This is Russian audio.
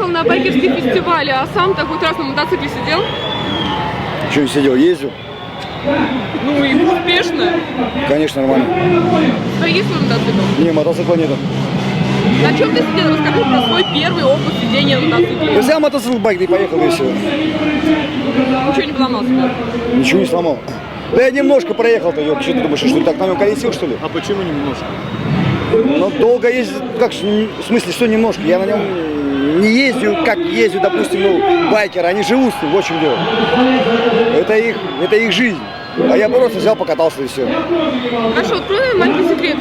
на байкерские фестивали, а сам-то хоть раз на мотоцикле сидел? Что не сидел, ездил? Ну и успешно. Конечно, нормально. А есть свой мотоцикл? Не, мотоцикла нету. На чем ты сидел? Расскажи про свой первый опыт сидения на мотоцикле. Я взял мотоцикл, байк, да и поехал, и все. Ничего не поломал себя? Ничего не сломал. Да я немножко проехал-то, Йорк, что ты думаешь, что так на нем колесил, что ли? А почему немножко? Ну, долго ездить, как, в смысле, что немножко? Я на нем не ездил, как ездят, допустим, ну, байкеры, они живут с ним, вот в чем дело. Это их жизнь. А я просто взял, покатался и все. Хорошо, открой маленький секрет.